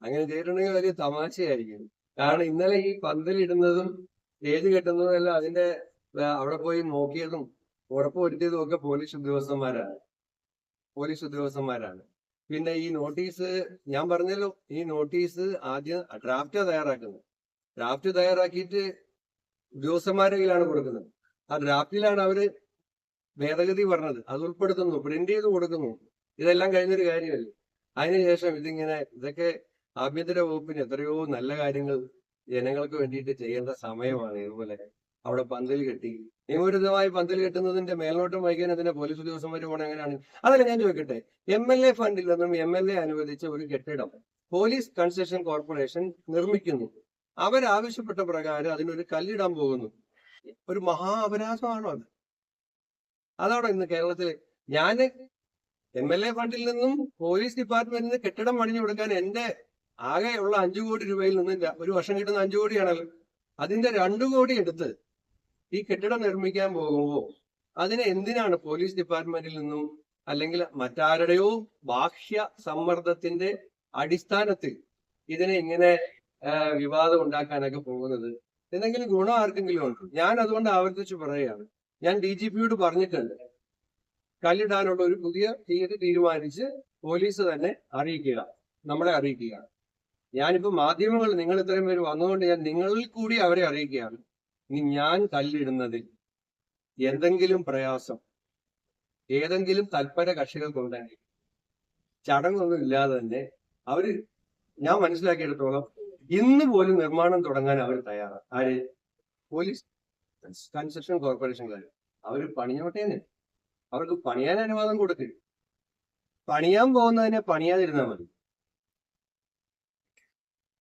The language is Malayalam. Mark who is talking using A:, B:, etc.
A: അങ്ങനെ ചെയ്തിട്ടുണ്ടെങ്കിൽ വലിയ തമാശയായിരിക്കും. കാരണം ഇന്നലെ ഈ പന്തലിടുന്നതും സ്റ്റേജ് കെട്ടുന്നതും എല്ലാം അതിന്റെ അവിടെ പോയി നോക്കിയതും ഉറപ്പുവരുത്തിയതും ഒക്കെ പോലീസ് ഉദ്യോഗസ്ഥന്മാരാണ്. പിന്നെ ഈ നോട്ടീസ് ഞാൻ പറഞ്ഞല്ലോ, ഈ നോട്ടീസ് ആദ്യം ഡ്രാഫ്റ്റ് തയ്യാറാക്കിയിട്ട് ഉദ്യോഗസ്ഥന്മാരുടെ കയ്യിലാണ് കൊടുക്കുന്നത്. ആ ഡ്രാഫ്റ്റിലാണ് അവര് ഭേദഗതി പറഞ്ഞത്, അത് ഉൾപ്പെടുത്തുന്നു, പ്രിന്റ് ചെയ്ത് കൊടുക്കുന്നു. ഇതെല്ലാം കഴിഞ്ഞൊരു കാര്യമല്ലേ. അതിനുശേഷം ഇതൊക്കെ ആഭ്യന്തര വകുപ്പിന് എത്രയോ നല്ല കാര്യങ്ങൾ ജനങ്ങൾക്ക് വേണ്ടിയിട്ട് ചെയ്യേണ്ട സമയമാണ്. ഇതുപോലെ അവിടെ പന്തൽ കെട്ടി നിയമവിരുദ്ധമായി പന്തൽ കെട്ടുന്നതിന്റെ മേൽനോട്ടം വഹിക്കാൻ അതിന്റെ പോലീസ് ഉദ്യോഗസ്ഥന്മാർ പോകണം. എങ്ങനെയാണ്? അതല്ല ഞാൻ ചോദിക്കട്ടെ, MLA ഫണ്ടിൽ നിന്നും MLA അനുവദിച്ച ഒരു കെട്ടിടം പോലീസ് കൺസ്ട്രക്ഷൻ കോർപ്പറേഷൻ നിർമ്മിക്കുന്നു. അവരാവശ്യപ്പെട്ട പ്രകാരം അതിനൊരു കല്ലിടാൻ പോകുന്നു. ഒരു മഹാ അപരാധമാണോ അത്? അതാണോ ഇന്ന് കേരളത്തില്? ഞാൻ MLA ഫണ്ടിൽ നിന്നും പോലീസ് ഡിപ്പാർട്ട്മെന്റിന് കെട്ടിടം പണിഞ്ഞു കൊടുക്കാൻ എന്റെ ആകെയുള്ള 5 കോടി രൂപയിൽ നിന്ന് ഒരു വർഷം കിട്ടുന്ന 5 കോടിയാണല്ലോ, അതിന്റെ 2 കോടി എടുത്ത് ഈ കെട്ടിടം നിർമ്മിക്കാൻ പോകുമ്പോൾ അതിനെ എന്തിനാണ് പോലീസ് ഡിപ്പാർട്ട്മെന്റിൽ നിന്നും അല്ലെങ്കിൽ മറ്റാരുടെയോ ബാഹ്യ സമ്മർദ്ദത്തിന്റെ അടിസ്ഥാനത്തിൽ ഇതിനെ ഇങ്ങനെ വിവാദം ഉണ്ടാക്കാനൊക്കെ പോകുന്നത്? എന്തെങ്കിലും ഗുണം ആർക്കെങ്കിലും ഉണ്ടോ? ഞാൻ അതുകൊണ്ട് ആവർത്തിച്ച് പറയുകയാണ്, ഞാൻ DGPയോട് പറഞ്ഞിട്ടുണ്ട്, കല്ലിടാനുള്ള ഒരു പുതിയ തീയതി തീരുമാനിച്ച് പോലീസ് തന്നെ നമ്മളെ അറിയിക്കുക. ഞാനിപ്പോ മാധ്യമങ്ങൾ, നിങ്ങൾ ഇത്രയും പേര് വന്നുകൊണ്ട് ഞാൻ നിങ്ങളിൽ കൂടി അവരെ അറിയിക്കുകയാണ്. ഇനി ഞാൻ കല്ലിടുന്നതിൽ എന്തെങ്കിലും പ്രയാസം ഏതെങ്കിലും തൽപര കക്ഷികൾക്കുണ്ടെങ്കിൽ ചടങ്ങൊന്നും ഇല്ലാതെ തന്നെ ഞാൻ മനസ്സിലാക്കിയെടുത്തോളം ഇന്ന് പോലും നിർമ്മാണം തുടങ്ങാൻ അവർ തയ്യാറാണ്. ആര്? Police construction കോർപ്പറേഷൻകാർ. അവർ പണിഞ്ഞോട്ടേന്ന്, അവർക്ക് പണിയാൻ അനുവാദം കൊടുക്കരുത്. പണിയാൻ പോകുന്നതിനെ പണിയാതിരുന്നാൽ മതി.